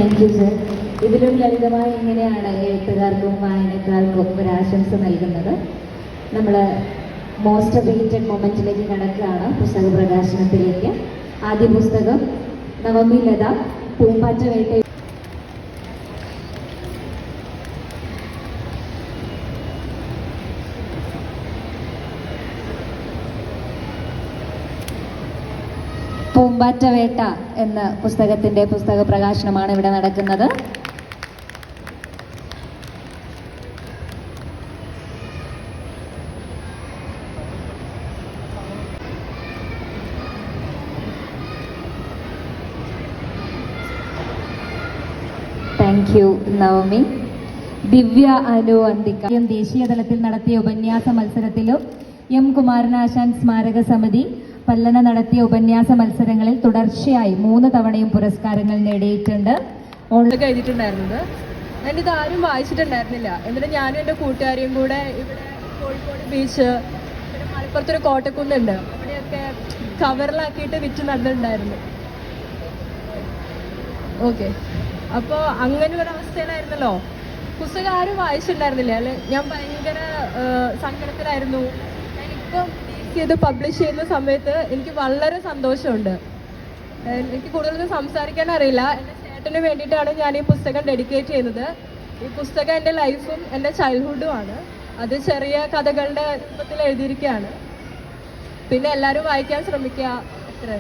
Thank you sir. ഇതിലും ലളിതമായി എങ്ങനെയാണ് എഴുത്തുകാർക്കും വായനക്കാർക്കും ഒരു ആശംസ നൽകുന്നത്. നമ്മൾ മോസ്റ്റ് വെയിറ്റഡ് മൊമെന്റിലേക്ക് കടക്കുകയാണ്, പുസ്തക പ്രകാശനത്തിലേക്ക്. ആദ്യ പുസ്തകം നവമി ലത, പൂമ്പാറ്റ വേട്ട. പൂമ്പാറ്റ വേട്ട എന്ന പുസ്തകത്തിന്റെ പുസ്തക പ്രകാശനമാണ് ഇവിടെ നടക്കുന്നത്. Thank you Navami. ദിവ്യ അനു അന്തിക്ക ദേശീയ തലത്തിൽ നടത്തിയ ഉപന്യാസ മത്സരത്തിലും എം കുമാരനാശാൻ സ്മാരക സമിതി പല്ലന നടത്തിയ ഉപന്യാസ മത്സരങ്ങളിൽ തുടർച്ചയായി 3 തവണയും പുരസ്കാരങ്ങൾ നേടിയിട്ടുണ്ട്. ഓൺലൈൻ കഴിഞ്ഞിട്ടുണ്ടായിരുന്നത് ഇത് ആരും വായിച്ചിട്ടുണ്ടായിരുന്നില്ല. എന്നിട്ട് ഞാനും എൻ്റെ കൂട്ടുകാരിയും കൂടെ ഇവിടെ കോഴിക്കോട് ബീച്ച്, പിന്നെ മലപ്പുറത്തൊരു കോട്ടക്കുന്നുണ്ട്, അവിടെയൊക്കെ കവറിലാക്കിയിട്ട് വിറ്റ് നടന്നിട്ടുണ്ടായിരുന്നു. ഓക്കെ, അപ്പോൾ അങ്ങനെ ഒരു അവസ്ഥയിലായിരുന്നല്ലോ. പുസ്തകം ആരും വായിച്ചിട്ടുണ്ടായിരുന്നില്ല അല്ലെ. ഞാൻ ഭയങ്കര സങ്കടത്തിലായിരുന്നു. ഞാനിപ്പം ഇത് പബ്ലിഷ് ചെയ്യുന്ന സമയത്ത് എനിക്ക് വളരെ സന്തോഷമുണ്ട്. എനിക്ക് കൂടുതലൊന്നും സംസാരിക്കാൻ അറിയില്ല. എൻ്റെ ചേട്ടന് വേണ്ടിയിട്ടാണ് ഞാൻ ഈ പുസ്തകം ഡെഡിക്കേറ്റ് ചെയ്യുന്നത്. ഈ പുസ്തകം എൻ്റെ ലൈഫും എൻ്റെ ചൈൽഡ്ഹുഡുമാണ്. അത് ചെറിയ കഥകളുടെ രൂപത്തിൽ എഴുതിയിരിക്കുകയാണ്. പിന്നെ എല്ലാവരും വായിക്കാൻ ശ്രമിക്കുക, അത്ര.